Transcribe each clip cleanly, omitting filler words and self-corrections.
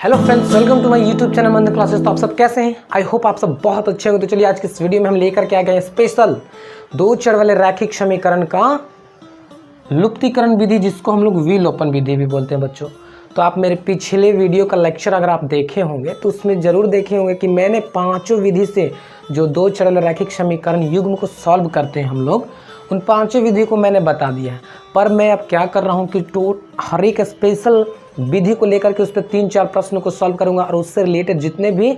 Hello friends, welcome to my YouTube channel Mand classes. तो आप सब कैसे हैं? आई होप आप सब बहुत अच्छे हो। तो चलिए आज की इस वीडियो में हम लेकर के आ गए हैं स्पेशल दो चर वाले रैखिक समीकरण का लुप्तीकरण विधि, जिसको हम लोग विलोपन विधि भी बोलते हैं बच्चों। तो आप मेरे पिछले वीडियो का लेक्चर अगर आप देखे होंगे तो उसमें ज़रूर देखे होंगे कि मैंने पाँचों विधि से जो दो चर वाले रैखिक समीकरण युग्म को सॉल्व करते हैं हम लोग, उन पाँचों विधि को मैंने बता दिया है। पर मैं अब क्या कर रहा हूँ कि हर एक स्पेशल विधि को लेकर के उस पर 3-4 प्रश्नों को सॉल्व करूंगा और उससे रिलेटेड जितने भी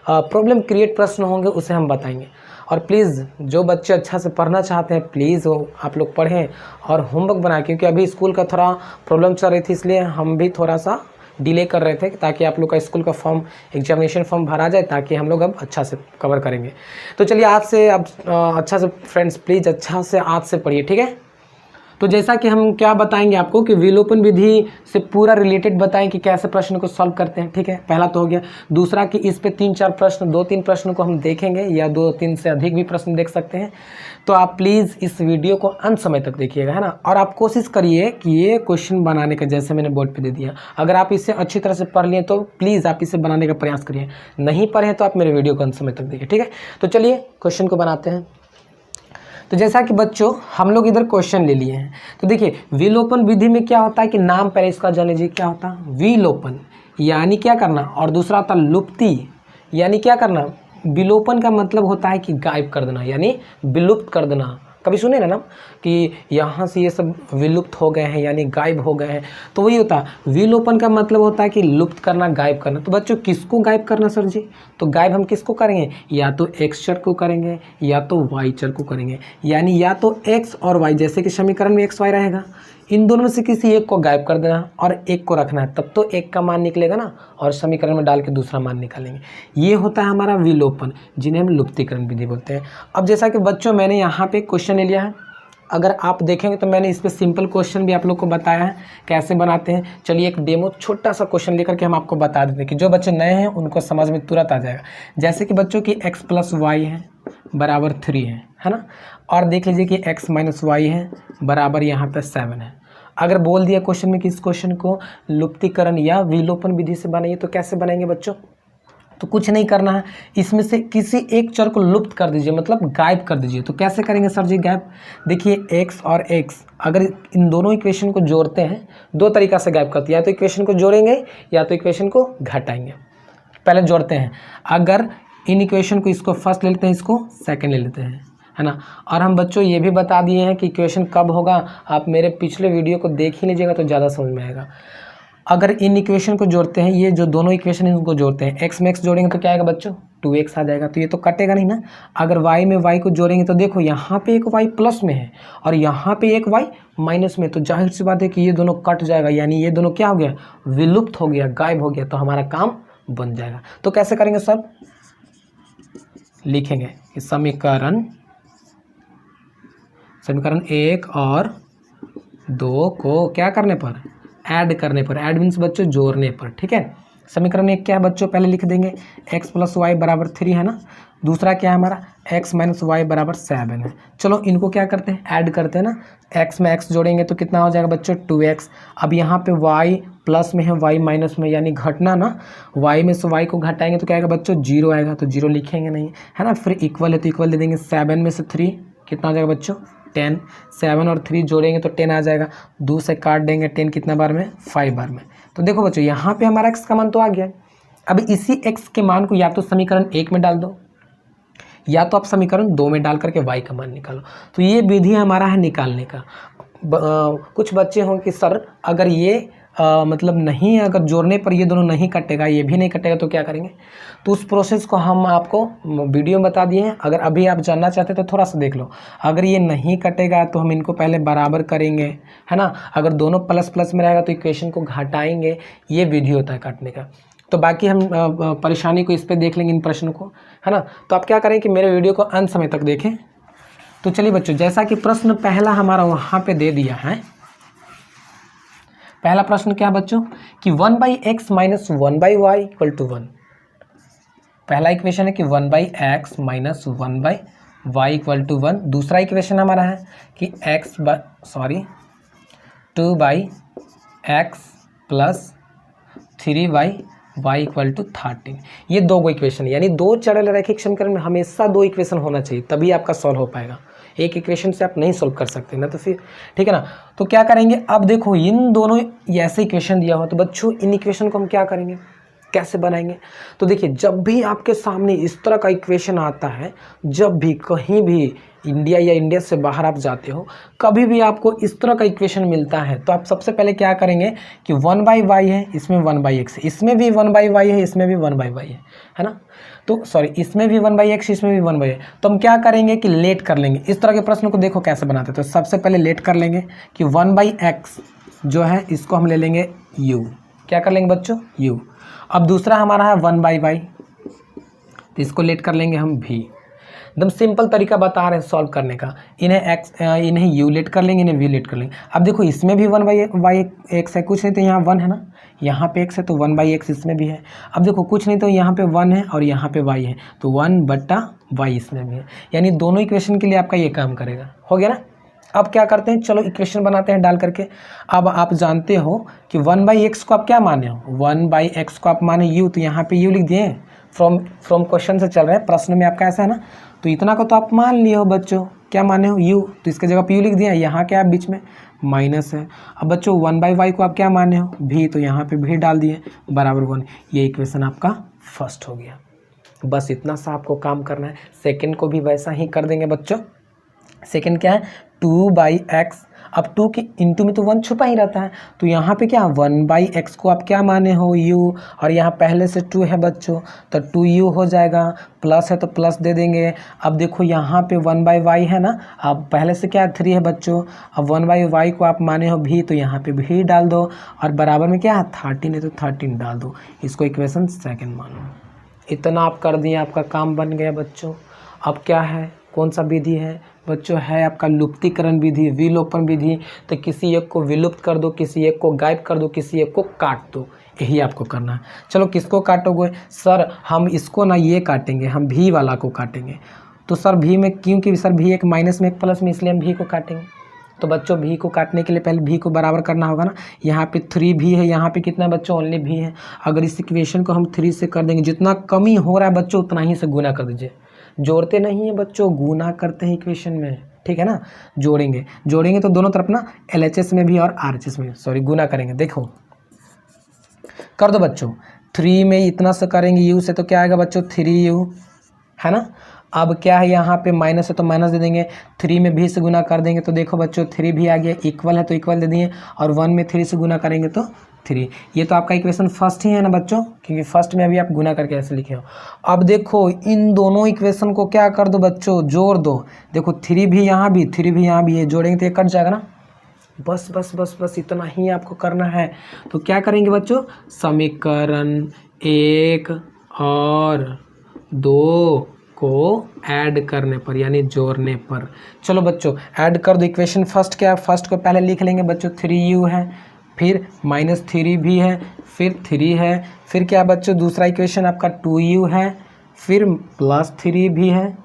प्रॉब्लम क्रिएट प्रश्न होंगे उसे हम बताएंगे। और प्लीज़ जो बच्चे अच्छा से पढ़ना चाहते हैं प्लीज़ वो आप लोग पढ़ें और होमवर्क बनाएं, क्योंकि अभी स्कूल का थोड़ा प्रॉब्लम चल रही थी, इसलिए हम भी थोड़ा सा डिले कर रहे थे ताकि आप लोग का स्कूल का फॉर्म एग्जामिनेशन फॉर्म भरा जाए, ताकि हम लोग अब अच्छा से कवर करेंगे। तो चलिए आज से अब अच्छा से फ्रेंड्स प्लीज़ अच्छा से आज से पढ़िए, ठीक है। तो जैसा कि हम क्या बताएंगे आपको कि विलोपन विधि से पूरा रिलेटेड बताएं कि कैसे प्रश्न को सॉल्व करते हैं, ठीक है। पहला तो हो गया। दूसरा कि इस पे 3-4 प्रश्न, 2-3 प्रश्न को हम देखेंगे या 2-3 से अधिक भी प्रश्न देख सकते हैं। तो आप प्लीज़ इस वीडियो को अंत समय तक देखिएगा, है ना। और आप कोशिश करिए कि ये क्वेश्चन बनाने का, जैसे मैंने बोर्ड पर दे दिया, अगर आप इसे अच्छी तरह से पढ़ लिए तो प्लीज़ आप इसे बनाने का प्रयास करिए। नहीं पढ़ें तो आप मेरे वीडियो को अंत समय तक देखिए, ठीक है। तो चलिए क्वेश्चन को बनाते हैं। तो जैसा कि बच्चों हम लोग इधर क्वेश्चन ले लिए हैं, तो देखिए विलोपन विधि में क्या होता है कि नाम पहले इसका जान लीजिए क्या होता है। विलोपन यानी क्या करना, और दूसरा होता है लुप्ति यानी क्या करना। विलोपन का मतलब होता है कि गायब कर देना, यानी विलुप्त कर देना। कभी सुने ना कि यहाँ से ये सब विलुप्त हो गए हैं यानी गायब हो गए हैं, तो वही होता है। विलोपन का मतलब होता है कि लुप्त करना, गायब करना। तो बच्चों किसको गायब करना सर जी? तो गायब हम किसको करेंगे? या तो एक्स चर को करेंगे या तो वाई चर को करेंगे, यानी या तो एक्स और वाई, जैसे कि समीकरण में एक्स वाई रहेगा, इन दोनों में से किसी एक को गायब कर देना और एक को रखना है, तब तो एक का मान निकलेगा ना, और समीकरण में डाल के दूसरा मान निकालेंगे। ये होता है हमारा विलोपन, जिन्हें हम लुप्तीकरण विधि बोलते हैं। अब जैसा कि बच्चों मैंने यहाँ पे क्वेश्चन ले लिया है, अगर आप देखेंगे तो मैंने इस पर सिंपल क्वेश्चन भी आप लोग को बताया है कैसे बनाते हैं। चलिए एक डेमो छोटा सा क्वेश्चन लेकर के हम आपको बता देते हैं कि जो बच्चे नए हैं उनको समझ में तुरंत आ जाएगा। जैसे कि बच्चों की x + y है बराबर 3 है ना, और देख लीजिए कि x - y है बराबर यहाँ पे 7 है। अगर बोल दिया क्वेश्चन में कि इस क्वेश्चन को लुप्तीकरण या विलोपन विधि से बनाइए, तो कैसे बनाएंगे बच्चों? तो कुछ नहीं करना है, इसमें से किसी एक चर को लुप्त कर दीजिए, मतलब गायब कर दीजिए। तो कैसे करेंगे सर जी गायब? देखिए x और x अगर इन दोनों इक्वेशन को जोड़ते हैं, दो तरीका से गायब करते हैं, या तो इक्वेशन को जोड़ेंगे या तो इक्वेशन को घटाएंगे। पहले जोड़ते हैं, अगर इन इक्वेशन को, इसको फर्स्ट ले लेते हैं, इसको सेकेंड ले लेते हैं, है ना। और हम बच्चों ये भी बता दिए हैं कि इक्वेशन कब होगा, आप मेरे पिछले वीडियो को देख ही लीजिएगा तो ज़्यादा समझ में आएगा। अगर इन इक्वेशन को जोड़ते हैं, ये जो दोनों इक्वेशन इनको जोड़ते हैं, x में x जोड़ेंगे तो क्या आएगा बच्चों? 2x आ जाएगा। तो ये तो कटेगा नहीं ना। अगर y में y को जोड़ेंगे तो देखो यहाँ पे एक y प्लस में है और यहाँ पे एक y माइनस में, तो जाहिर सी बात है कि ये दोनों कट जाएगा, यानी ये दोनों क्या हो गया? विलुप्त हो गया, गायब हो गया। तो हमारा काम बन जाएगा। तो कैसे करेंगे सब? लिखेंगे कि समीकरण 1 और 2 को क्या करने पर? ऐड करने पर। ऐड मीन्स बच्चों जोड़ने पर, ठीक है। समीकरण में क्या है बच्चों? पहले लिख देंगे x + y बराबर 3 है ना। दूसरा क्या है हमारा? x - y बराबर 7 है। चलो इनको क्या करते हैं? ऐड करते हैं ना। x में x जोड़ेंगे तो कितना हो जाएगा बच्चों? 2x। अब यहाँ पे y प्लस में है, y माइनस में, यानी घटना ना। y में से y को घटाएंगे तो क्या आएगा बच्चों? 0 आएगा। तो 0 लिखेंगे नहीं, है ना। फिर इक्वल है तो इक्वल दे देंगे। 7 में से 3 कितना हो जाएगा बच्चों? 10। 7 और 3 जोड़ेंगे तो 10 आ जाएगा। 2 से काट देंगे, 10 कितना बार में? 5 बार में। तो देखो बच्चों यहाँ पे हमारा x का मान तो आ गया। अब इसी x के मान को या तो समीकरण 1 में डाल दो या तो आप समीकरण 2 में डाल करके y का मान निकालो। तो ये विधि हमारा है निकालने का। कुछ बच्चे होंगे कि सर अगर ये मतलब नहीं, अगर जोड़ने पर ये दोनों नहीं कटेगा, ये भी नहीं कटेगा, तो क्या करेंगे? तो उस प्रोसेस को हम आपको वीडियो में बता दिए हैं। अगर अभी आप जानना चाहते हैं तो थोड़ा सा देख लो। अगर ये नहीं कटेगा तो हम इनको पहले बराबर करेंगे, है ना। अगर दोनों प्लस प्लस में रहेगा तो इक्वेशन को घटाएंगे। ये विधि होता है काटने का। तो बाकी हम परेशानी को इस पर देख लेंगे, इन प्रश्नों को, है ना। तो आप क्या करें कि मेरे वीडियो को अंत समय तक देखें। तो चलिए बच्चों, जैसा कि प्रश्न पहला हमारा वहाँ पे दे दिया है। पहला प्रश्न क्या बच्चों कि 1/x - 1/y = 1। पहला इक्वेशन है कि 1/x - 1/y = 1। दूसरा इक्वेशन हमारा है कि 2/x + 3y y equal to 13। ये दो इक्वेशन, यानी दो चर वाले रैखिक समीकरण में हमेशा दो इक्वेशन होना चाहिए, तभी आपका सॉल्व हो पाएगा। एक इक्वेशन से आप नहीं सॉल्व कर सकते ना, तो फिर ठीक है ना। तो क्या करेंगे, अब देखो इन दोनों ऐसे इक्वेशन दिया हो तो बच्चों इन इक्वेशन को हम क्या करेंगे, कैसे बनाएंगे। तो देखिए जब भी आपके सामने इस तरह का इक्वेशन आता है, जब भी कहीं भी इंडिया या इंडिया से बाहर आप जाते हो, कभी भी आपको इस तरह का इक्वेशन मिलता है, तो आप सबसे पहले क्या करेंगे कि 1/y है, इसमें 1/x है, इसमें भी 1/y है, इसमें भी 1/y है ना। तो सॉरी, इसमें भी 1/x, इसमें भी 1/y है। तो हम क्या करेंगे कि लेट कर लेंगे। इस तरह के प्रश्न को देखो कैसे बनाते हैं। तो सबसे पहले लेट कर लेंगे कि 1/x जो है इसको हम ले लेंगे u, क्या कर लेंगे बच्चों, u। अब दूसरा हमारा है 1/y, तो इसको लेट कर लेंगे हम v। एकदम सिंपल तरीका बता रहे हैं सॉल्व करने का। इन्हें u लेट कर लेंगे, इन्हें v लेट कर लेंगे। अब देखो इसमें भी 1/x है, कुछ नहीं तो यहाँ 1 है ना, यहाँ पे x है तो 1/x इसमें भी है। अब देखो कुछ नहीं तो यहाँ पे 1 है और यहाँ पे y है, तो 1/y इसमें भी है, यानी दोनों इक्वेशन के लिए आपका ये काम करेगा। हो गया ना। अब क्या करते हैं, चलो इक्वेशन बनाते हैं डाल करके। अब आप जानते हो कि 1/x को आप क्या माने हो, 1/x को आप माने u, तो यहाँ पे u लिख दिए। फ्रॉम क्वेश्चन से चल रहे हैं, प्रश्न में आपका ऐसा है ना, तो इतना को तो आप मान लिए हो बच्चों, क्या माने हो u, तो इसके जगह पे u लिख दिया। यहाँ क्या बीच में माइनस है। अब बच्चों 1/y को आप क्या माने हो v, तो यहाँ पे v डाल दिए बराबर 1। ये इक्वेशन आपका फर्स्ट हो गया। बस इतना सा आपको काम करना है। सेकंड को भी वैसा ही कर देंगे बच्चों। सेकंड क्या है, 2/x। अब 2 के इंटू में तो 1 छुपा ही रहता है, तो यहाँ पे क्या 1/x को आप क्या माने हो u, और यहाँ पहले से 2 है बच्चों, तो 2u हो जाएगा। प्लस है तो प्लस दे देंगे। अब देखो यहाँ पे 1/y है ना, अब पहले से क्या 3 है बच्चों, अब 1/y को आप माने हो v, तो यहाँ पे v डाल दो, और बराबर में क्या है 13 है तो 13 डाल दो। इसको इक्वेशन सेकंड मानो। इतना आप कर दिए, आपका काम बन गया बच्चों। अब क्या है, कौन सा विधि है बच्चों, है आपका लुप्तीकरण विधि, विलोपन विधि। तो किसी एक को विलुप्त कर दो, किसी एक को गायब कर दो, किसी एक को काट दो, यही आपको करना है। चलो किसको काटोगे, सर हम इसको ना ये काटेंगे, हम भी वाला को काटेंगे। तो सर भी में, क्योंकि सर भी एक माइनस में एक प्लस में, इसलिए हम भी को काटेंगे। तो बच्चों भी को काटने के लिए पहले भी को बराबर करना होगा ना। यहाँ पे 3 भी है, यहाँ पे कितना है बच्चों, ओनली भी है। अगर इस इक्वेशन को हम 3 से कर देंगे, जितना कमी हो रहा है बच्चों उतना ही से गुना कर दीजिए। जोड़ते नहीं है बच्चों, गुना करते हैं इक्वेशन में, ठीक है ना। जोड़ेंगे तो दोनों तरफ ना LHS में भी और RHS में, सॉरी गुना करेंगे। देखो कर दो बच्चों, 3 में इतना से करेंगे u से, तो क्या आएगा बच्चों 3u, है ना। अब क्या है, यहाँ पे माइनस है तो माइनस दे देंगे। 3 में भी से गुना कर देंगे तो देखो बच्चों 3 भी आ गया, इक्वल है तो इक्वल दे दिए, और 1 में 3 से गुना करेंगे तो 3। ये तो आपका इक्वेशन फर्स्ट ही है ना बच्चों, क्योंकि फर्स्ट में अभी आप गुना करके ऐसे लिखे हो। अब देखो इन दोनों इक्वेशन को क्या कर दो बच्चों, जोड़ दो। देखो 3 भी यहाँ भी, 3 भी यहाँ भी है, जोड़ेंगे तो ये कट जाएगा ना। बस बस बस बस इतना ही आपको करना है। तो क्या करेंगे बच्चों, समीकरण 1 और 2 को ऐड करने पर, यानी जोड़ने पर। चलो बच्चों ऐड कर दो। इक्वेशन फर्स्ट क्या है, फर्स्ट को पहले लिख लेंगे बच्चों, 3u है, फिर -3 भी है, फिर 3 है, फिर क्या बच्चों दूसरा इक्वेशन आपका 2u है, फिर +3 भी है,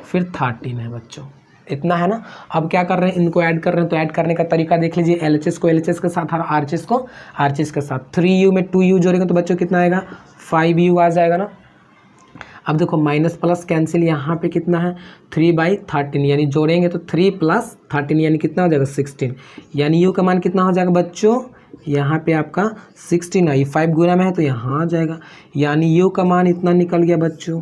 फिर 13 है बच्चों। इतना है ना। अब क्या कर रहे हैं, इनको ऐड कर रहे हैं, तो ऐड करने का तरीका देख लीजिए। LHS को LHS के साथ और RHS को RHS के साथ। 3u में 2u जोड़ेंगे तो बच्चों कितना आएगा, 5u आ जाएगा ना। अब देखो माइनस प्लस कैंसिल, यहाँ पे कितना है 3/13, यानी जोड़ेंगे तो 3 + 13 यानी कितना हो जाएगा 16, यानी u का मान कितना हो जाएगा बच्चों, यहाँ पे आपका 16 है, 5 गुना में है तो यहाँ आ जाएगा, यानी u का मान इतना निकल गया बच्चों।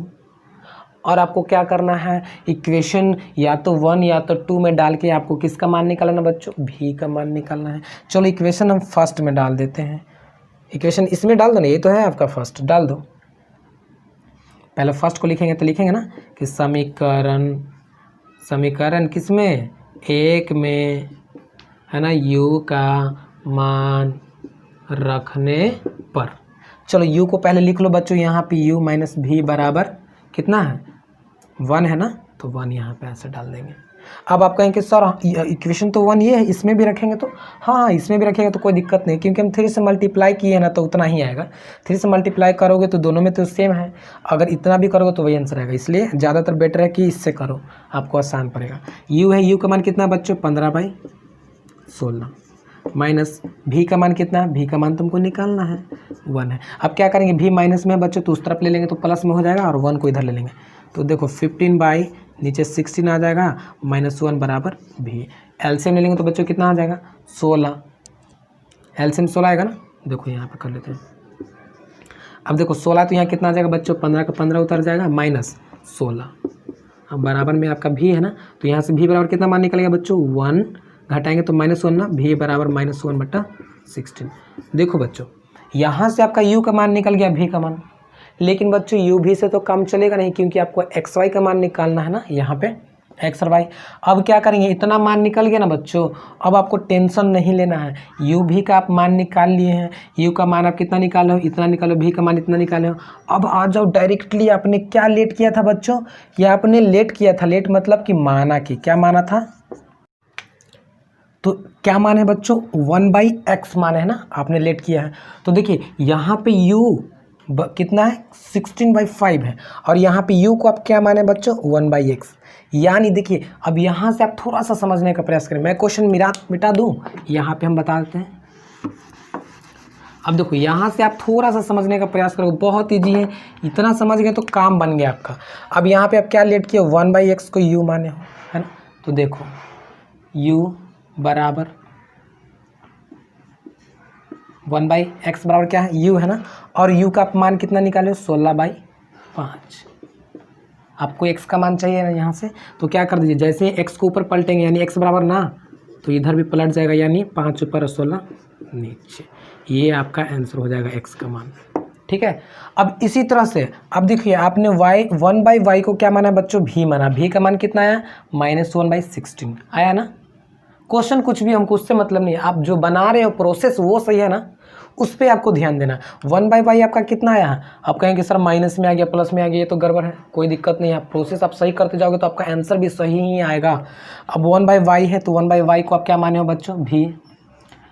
और आपको क्या करना है, इक्वेशन या तो 1 या तो 2 में डाल के आपको किसका मान निकालना बच्चों, v का मान निकालना है। चलो इक्वेशन हम फर्स्ट में डाल देते हैं। इक्वेशन इसमें डाल दो ना, ये तो है आपका फर्स्ट, डाल दो। पहले फर्स्ट को लिखेंगे तो लिखेंगे ना कि समीकरण किसमें, 1 में, है ना, u का मान रखने पर। चलो u को पहले लिख लो बच्चों, यहाँ पे u - v बराबर कितना है 1 है ना, तो 1 यहाँ पे ऐसे डाल देंगे। अब आप कहेंगे सर इक्वेशन तो 1 ये है, इसमें भी रखेंगे तो, हाँ इसमें भी रखेंगे तो कोई दिक्कत नहीं, क्योंकि हम 3 से मल्टीप्लाई किए ना तो उतना ही आएगा। 3 से मल्टीप्लाई करोगे तो दोनों में तो सेम है, अगर इतना भी करोगे तो वही आंसर आएगा, इसलिए ज़्यादातर बेटर है कि इससे करो, आपको आसान पड़ेगा। u है, u का मान कितना बच्चों 15/16। माइनस भी का मान कितना है, भी का मान तुमको निकालना है 1 है। अब क्या करेंगे, भी माइनस में है बच्चों तो उस तरफ ले लेंगे तो प्लस में हो जाएगा और 1 को इधर ले लेंगे। तो देखो 15 बाई नीचे 16 आ जाएगा -1 बराबर भी। एलसीएम ले लेंगे तो बच्चों कितना आ जाएगा 16, एलसीएम 16 आएगा ना। देखो यहाँ पे कर लेते हैं। अब देखो 16 तो यहाँ कितना आ जाएगा बच्चों, 15 का 15 उतर जाएगा -16। अब बराबर में आपका भी है ना, तो यहाँ से भी बराबर कितना मान निकलेगा बच्चों 1, घटाएंगे तो -1 ना, भी बराबर -1/16। देखो बच्चों यहाँ से आपका u का मान निकल गया, भी का मान। लेकिन बच्चों u भी से तो काम चलेगा नहीं, क्योंकि आपको x y का मान निकालना है ना, यहाँ पे x और y। अब क्या करेंगे, इतना मान निकल गया ना बच्चों, अब आपको टेंशन नहीं लेना है। u भी का आप मान निकाल लिए हैं, u का मान आप कितना निकाले हो, इतना निकालो, भी का मान इतना निकाले हो। अब आ जाओ डायरेक्टली, आपने क्या लेट किया था बच्चों, ये आपने लेट किया था। लेट मतलब कि माना, कि क्या माना था, तो क्या मान है बच्चों 1/x मान है ना, आपने लेट किया है। तो देखिए यहाँ पे u कितना है 16/5 है, और यहाँ पे u को आप क्या माने बच्चों 1/x। यानी देखिए अब यहाँ से आप थोड़ा सा समझने का प्रयास करें, मैं क्वेश्चन मिटा दूँ, यहाँ पे हम बता देते हैं। अब देखो यहाँ से आप थोड़ा सा समझने का प्रयास करो, बहुत ईजी है, इतना समझ गए तो काम बन गया आपका। अब यहाँ पे आप क्या लेट किए, 1/x को u माने हो, है ना। तो देखो u बराबर 1/x बराबर क्या है u है ना, और u का आप मान कितना निकाले हो 16/5। आपको x का मान चाहिए ना यहाँ से, तो क्या कर दीजिए, जैसे ही x को ऊपर पलटेंगे यानी x बराबर ना, तो इधर भी पलट जाएगा, यानी 5 ऊपर और 16 नीचे। ये आपका आंसर हो जाएगा x का मान, ठीक है। अब इसी तरह से अब देखिए आपने y 1/y को क्या माना बच्चों, भी माना। भी का मान कितना आया -1/16 आया ना। क्वेश्चन कुछ भी, हमको उससे मतलब नहीं है, आप जो बना रहे हो प्रोसेस वो सही है ना, उस पर आपको ध्यान देना। 1/y आपका कितना आया, आप कहेंगे सर माइनस में आ गया, प्लस में आ गया, ये तो गड़बड़ है। कोई दिक्कत नहीं है, प्रोसेस आप सही करते जाओगे तो आपका आंसर भी सही ही आएगा। अब 1/y है तो 1/y को आप क्या माने हो बच्चों, भी।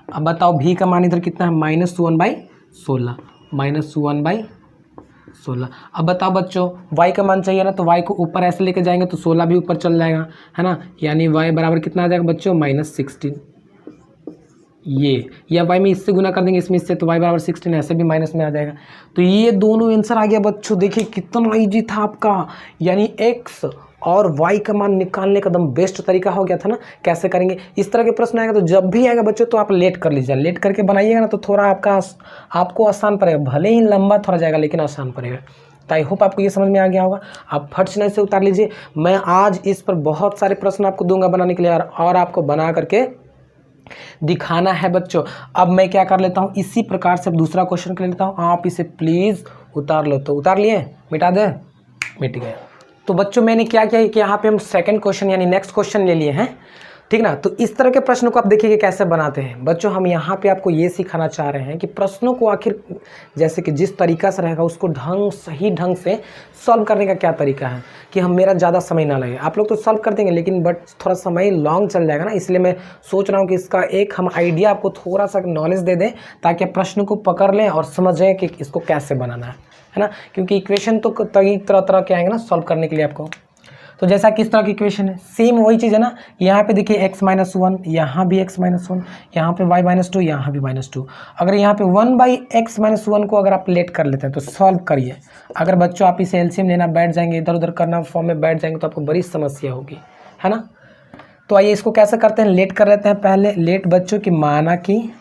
अब बताओ भी का मान इधर कितना है -1/16, -1/16। अब बताओ बच्चों y का मान चाहिए ना, तो y को ऊपर ऐसे लेके जाएंगे तो 16 भी ऊपर चल जाएगा, है ना। यानी y बराबर कितना आ जाएगा बच्चों -16। ये या y में इससे गुना कर देंगे, इसमें इससे, तो y बराबर 16, ऐसे भी माइनस में आ जाएगा। तो ये दोनों आंसर आ गया बच्चों। देखिए कितना ईजी था आपका, यानी x और y का मान निकालने का एकदम बेस्ट तरीका हो गया था ना। कैसे करेंगे, इस तरह के प्रश्न आएगा तो जब भी आएगा बच्चों तो आप लेट कर लीजिए, लेट करके बनाइएगा ना तो थोड़ा आपको आसान पड़ेगा, भले ही लंबा थोड़ा जाएगा लेकिन आसान पड़ेगा। तो आई होप आपको ये समझ में आ गया होगा। आप फट से नहीं से उतार लीजिए। मैं आज इस पर बहुत सारे प्रश्न आपको दूंगा बनाने के लिए, और आपको बना करके दिखाना है बच्चों। अब मैं क्या कर लेता हूँ, इसी प्रकार से दूसरा क्वेश्चन कर लेता हूँ, आप इसे प्लीज़ उतार लो। तो उतार लिए, मिटा दे, मिट गया। तो बच्चों मैंने क्या किया कि यहाँ पे हम सेकंड क्वेश्चन यानी नेक्स्ट क्वेश्चन ले लिए हैं, ठीक ना। तो इस तरह के प्रश्नों को आप देखिए कैसे बनाते हैं बच्चों। हम यहाँ पे आपको ये सिखाना चाह रहे हैं कि प्रश्नों को आखिर जैसे कि जिस तरीका से रहेगा उसको सही ढंग से सॉल्व करने का क्या तरीका है, कि हम मेरा ज़्यादा समय ना लगे। आप लोग तो सॉल्व कर देंगे लेकिन बट थोड़ा समय लॉन्ग चल जाएगा ना, इसलिए मैं सोच रहा हूँ कि इसका एक हम आइडिया आपको थोड़ा सा नॉलेज दे दें ताकि आप प्रश्न को पकड़ लें और समझें कि इसको कैसे बनाना है ना। क्योंकि इक्वेशन तो कई तरह के आएंगे ना सॉल्व करने के लिए आपको। तो जैसा किस तरह की इक्वेशन है, सेम वही चीज़ है ना। यहाँ पे देखिए x - 1, यहाँ भी x - 1, यहाँ पे y - 2, यहाँ भी -2। अगर यहाँ पे 1/x - 1 को अगर आप लेट कर लेते हैं तो सॉल्व करिए। अगर बच्चों आप इसे एलसीएम लेना बैठ जाएंगे, इधर उधर करना फॉर्म में बैठ जाएंगे तो आपको बड़ी समस्या होगी, है ना। तो आइए इसको कैसे करते हैं, लेट कर लेते हैं। पहले लेट बच्चों की माना कि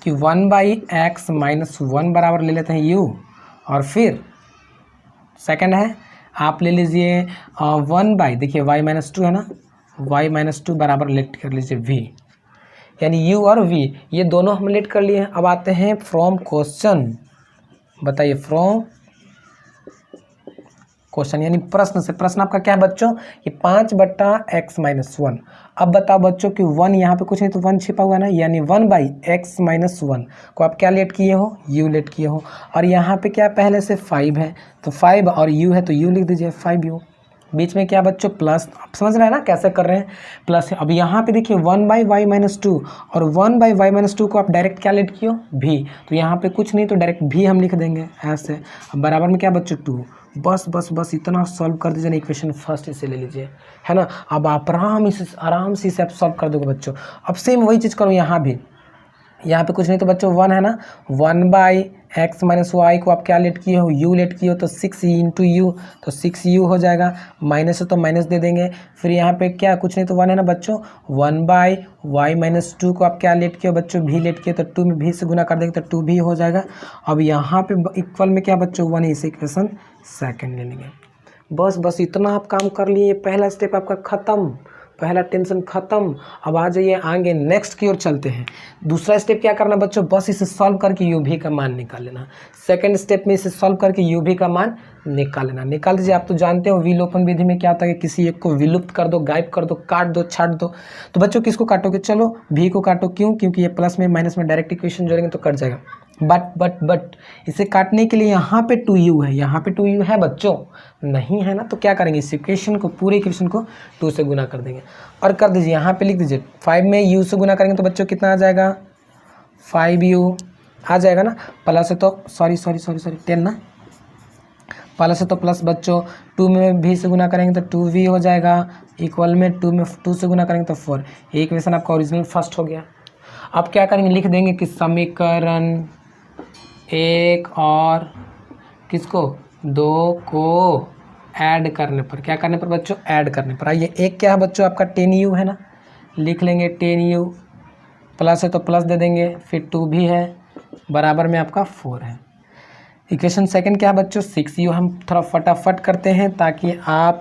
1/x - 1 बराबर ले लेते हैं u, और फिर सेकंड है आप ले लीजिए 1/, देखिए y - 2 है ना, y - 2 बराबर लेट कर लीजिए v, यानी u और v ये दोनों हम लेट कर लिए हैं। अब आते हैं फ्रॉम क्वेश्चन, बताइए फ्रॉम क्वेश्चन यानी प्रश्न से। प्रश्न आपका क्या है बच्चों, ये 5/x - 1। अब बताओ बच्चों कि 1 यहाँ पे कुछ नहीं तो 1 छिपा हुआ है ना, यानी 1/x - 1 को आप क्या लेट किए हो, u लेट किए हो। और यहाँ पे क्या पहले से 5 है तो 5 और u है तो u लिख दीजिए 5u। बीच में क्या बच्चों प्लस, आप समझ रहे हैं ना कैसे कर रहे हैं, प्लस है। अब यहाँ पे देखिए 1/y - 2 और 1/y - 2 को आप डायरेक्ट क्या लेट किए हो, भी। तो यहाँ पे कुछ नहीं तो डायरेक्ट भी हम लिख देंगे ऐसे। अब बराबर में क्या बच्चों 2, बस बस बस इतना सॉल्व कर दीजिए ना, इक्वेशन फर्स्ट इसे ले लीजिए, है ना। अब आप आराम से इसे आप सॉल्व कर दोगे बच्चों। अब सेम वही चीज़ करो यहाँ भी, यहाँ पे कुछ नहीं तो बच्चों 1 है ना, 1/x - y को आप क्या लेट किए हो, u लेट किए हो, तो 6 × u, तो 6u हो जाएगा। माइनस है तो माइनस दे देंगे। फिर यहाँ पे क्या कुछ नहीं तो 1 है ना बच्चों, 1/y - 2 को आप क्या लेट किए हो बच्चों, v लेट किए, तो 2 में v से गुना कर देंगे तो 2v हो जाएगा। अब यहाँ पे इक्वल में क्या बच्चों 1 है, इसे इक्वेशन सेकंड ले लेंगे। बस बस इतना आप काम कर लिए, पहला स्टेप आपका ख़त्म, पहला टेंशन खत्म। अब आ जाइए आगे नेक्स्ट की ओर चलते हैं। दूसरा स्टेप क्या करना बच्चों, बस इसे सॉल्व करके यू भी का मान निकाल लेना। सेकंड स्टेप में इसे सॉल्व करके यू भी का मान निकाल लेना। निकाल दीजिए। आप तो जानते हो विलोपन विधि में क्या होता है कि किसी एक को विलुप्त कर दो, गायब कर दो, काट दो, छाट दो। तो बच्चों किसको काटोगे, चलो भी को काटो। क्यों, क्योंकि ये प्लस में माइनस में डायरेक्ट इक्वेशन जोड़ेंगे तो कट जाएगा। बट इसे काटने के लिए यहाँ पे 2u है, यहाँ पे 2u है बच्चों, नहीं है ना, तो क्या करेंगे, इस इक्वेशन को, पूरे इक्वेशन को 2 से गुना कर देंगे और कर दीजिए। यहाँ पे लिख दीजिए 5 में u से गुना करेंगे तो बच्चों कितना आ जाएगा, 5u आ जाएगा ना। प्लस है तो सॉरी 10 ना, प्लस है तो प्लस बच्चों, 2 में v से गुना करेंगे तो 2v हो जाएगा, इक्वल में 2 में 2 से गुना करेंगे तो 4। ये इक्वेशन आपका ओरिजिनल फर्स्ट हो गया। अब क्या करेंगे, लिख देंगे कि समीकरण 1 और किसको 2 को ऐड करने पर, क्या करने पर बच्चों, ऐड करने पर। आइए एक क्या है बच्चों आपका 10u है ना, लिख लेंगे 10u, प्लस है तो प्लस दे देंगे, फिर 2 भी है, बराबर में आपका 4 है। इक्वेशन सेकंड क्या है बच्चों 6u। हम थोड़ा फटाफट करते हैं ताकि आप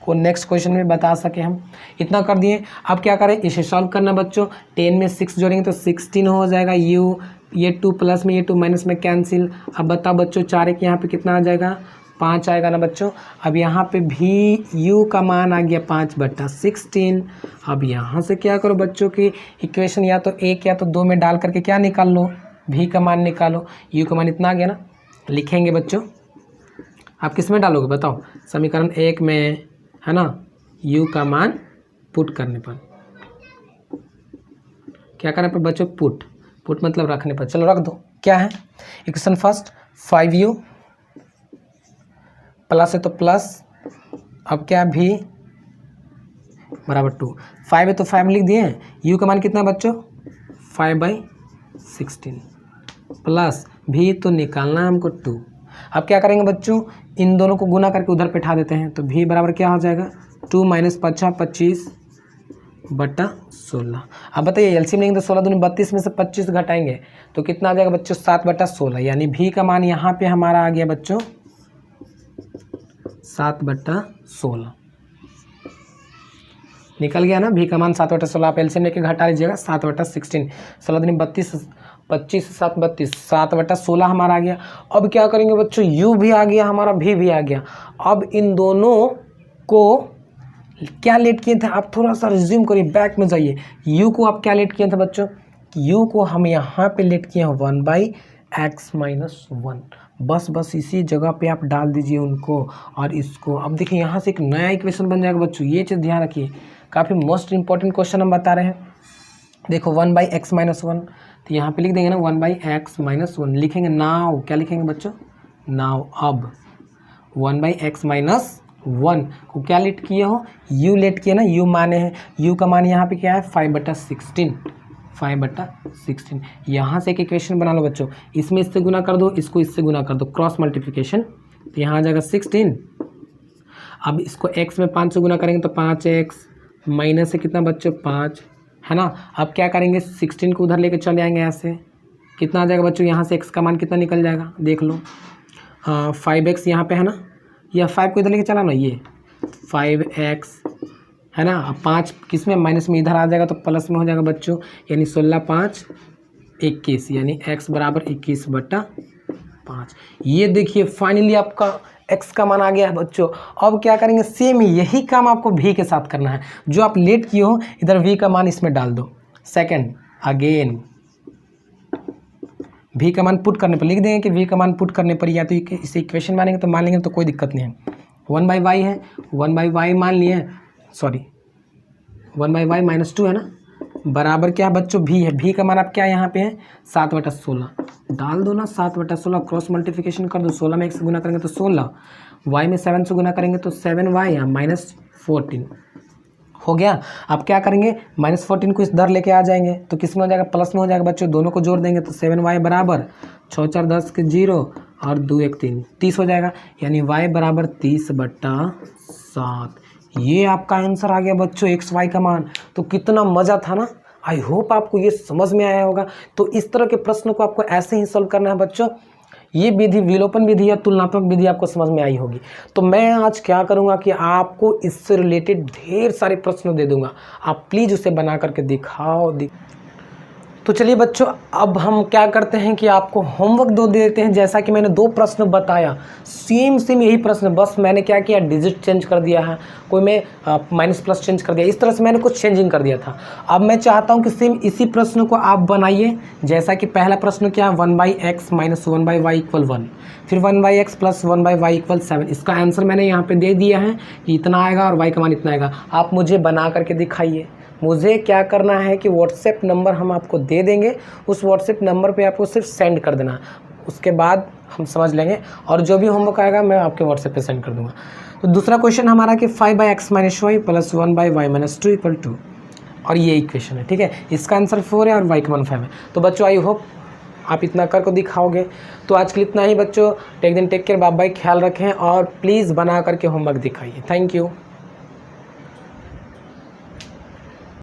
को नेक्स्ट क्वेश्चन में बता सके हम। इतना कर दिए। अब क्या करें, इसे सॉल्व करना बच्चों। 10 में 6 जोड़ेंगे तो 16 हो जाएगा। u ये 2 प्लस में ये 2 माइनस में कैंसिल। अब बताओ बच्चों 4 एक यहाँ पे कितना आ जाएगा, 5 आएगा ना बच्चों। अब यहाँ पे भी u का मान आ गया 5/16। अब यहाँ से क्या करो बच्चों की इक्वेशन या तो 1 या तो 2 में डाल करके क्या निकाल लो, v का मान निकालो। u का मान इतना आ गया ना, लिखेंगे बच्चों। आप किस में डालोगे बताओ, समीकरण 1 में है ना, u का मान पुट करने पर, क्या करने पर बच्चों, पुट मतलब रखने पर। चलो रख दो। क्या है इक्वेशन फर्स्ट 5u, प्लस है तो प्लस, अब क्या भी बराबर 2, 5 है तो 5 लिख दिए। u का मान कितना बच्चों 5/16 प्लस भी तो निकालना हमको 2। अब क्या करेंगे बच्चों, इन दोनों को गुना करके उधर बैठा देते हैं तो v बराबर क्या हो जाएगा 2 - 5 25/16। अब बताइए एलसीएम लेंगे तो 16 दूनी 32 में से 25 घटाएंगे तो कितना आ जाएगा बच्चों 7/16। यानी v का मान यहाँ पे हमारा आ गया बच्चों 7/16। निकल गया ना v का मान 7/16। आप एलसीएम लेके घटा लीजिएगा 7/16, 16 दूनी 32, 25 7 32, 7/16 हमारा आ गया। अब क्या करेंगे बच्चों, u भी आ गया हमारा, v भी आ गया। अब इन दोनों को क्या लेट किए थे, आप थोड़ा सा रिज्यूम करिए, बैक में जाइए। u को आप क्या लेट किए थे बच्चों, u को हम यहाँ पे लेट किए हैं 1/x - 1। बस इसी जगह पे आप डाल दीजिए उनको और इसको। अब देखिए यहाँ से एक नया इक्वेशन बन जाएगा बच्चों, ये चीज़ ध्यान रखिए, काफ़ी मोस्ट इंपॉर्टेंट क्वेश्चन हम बता रहे हैं। देखो 1/x - 1, तो यहाँ पे लिख देंगे ना 1/x - 1, लिखेंगे नाउ, क्या लिखेंगे बच्चों, नाउ। अब 1/x - 1 को क्या लेट किए हो, u लेट किए ना, u माने हैं, u का मान यहाँ पे क्या है 5/16, 5/16। यहाँ से एक इक्वेशन बना लो बच्चों, इसमें इससे गुना कर दो, इसको इससे गुना कर दो, क्रॉस मल्टीप्लिकेशन, तो यहाँ आ जाएगा 16। अब इसको x में 5 से गुना करेंगे तो 5x, माइनस से कितना बच्चों 5, है ना। अब क्या करेंगे 16 को उधर लेके चले आएंगे, यहाँ से कितना आ जाएगा बच्चों, यहाँ से x का मान कितना निकल जाएगा देख लो, 5x यहाँ पे है ना, या 5 को इधर लेके चला ना, ये 5x है ना। अब 5 किस में, माइनस में, इधर आ जाएगा तो प्लस में हो जाएगा बच्चों, यानी 16×5 21, यानी x बराबर 21/5। ये देखिए फाइनली आपका x का मान आ गया है बच्चों। अब क्या करेंगे, सेम यही काम आपको v के साथ करना है, जो आप लेट किए हो इधर v का मान इसमें डाल दो। सेकंड अगेन v का मान पुट करने पर लिख देंगे कि v का मान पुट करने पर या तो इसे इक्वेशन मानेंगे तो मान लेंगे, तो कोई दिक्कत नहीं है। 1/y है, 1/y मान लिए, सॉरी 1/y - 2 है ना, बराबर क्या बच्चों भी है, भी का मान आप क्या यहाँ पे है 7/16 डाल दो ना, 7/16 क्रॉस मल्टीप्लिकेशन कर दो, 16 में 1 से गुना करेंगे तो 16, y में 7 से गुना करेंगे तो 7y या -14 हो गया। अब क्या करेंगे -14 को इस दर लेके आ जाएंगे तो किस में हो जाएगा, प्लस में हो जाएगा बच्चों, दोनों को जोड़ देंगे तो 7y बराबर 6 4 10 के 0 और 2 1 3 30 हो जाएगा, यानी y बराबर 30/7। ये आपका आंसर आ गया बच्चों एक्स वाई का मान। तो कितना मज़ा था ना, आई होप आपको ये समझ में आया होगा। तो इस तरह के प्रश्न को आपको ऐसे ही सॉल्व करना है बच्चों। ये विधि विलोपन विधि या तुलनात्मक विधि आपको समझ में आई होगी। तो मैं आज क्या करूँगा कि आपको इससे रिलेटेड ढेर सारे प्रश्न दे दूँगा, आप प्लीज़ उसे बना करके दिखाओ। तो चलिए बच्चों, अब हम क्या करते हैं कि आपको होमवर्क दो दे देते हैं। जैसा कि मैंने 2 प्रश्न बताया, सेम यही प्रश्न, बस मैंने क्या किया, डिजिट चेंज कर दिया है, कोई में माइनस प्लस चेंज कर दिया, इस तरह से मैंने कुछ चेंजिंग कर दिया था। अब मैं चाहता हूं कि सेम इसी प्रश्न को आप बनाइए। जैसा कि पहला प्रश्न क्या है, 1/x - 1/y = 1, फिर 1/x + 1/y = 7। इसका आंसर मैंने यहाँ पर दे दिया है कि इतना आएगा और y का मान इतना आएगा। आप मुझे बना करके दिखाइए। मुझे क्या करना है कि व्हाट्सएप नंबर हम आपको दे देंगे, उस व्हाट्सएप नंबर पे आपको सिर्फ सेंड कर देना, उसके बाद हम समझ लेंगे और जो भी होमवर्क आएगा मैं आपके व्हाट्सएप पे सेंड कर दूंगा। तो दूसरा क्वेश्चन हमारा कि 5/x - y + 1/y - 2 = 2, और ये इक्वेशन है, ठीक है। इसका आंसर 4 है और y का मान 5 है। तो बच्चों आई होप आप इतना कर को दिखाओगे। तो आज के लिए इतना ही बच्चों, टेक केयर, बाय बाय, ख्याल रखें और प्लीज़ बना करके होमवर्क दिखाइए। Thank you.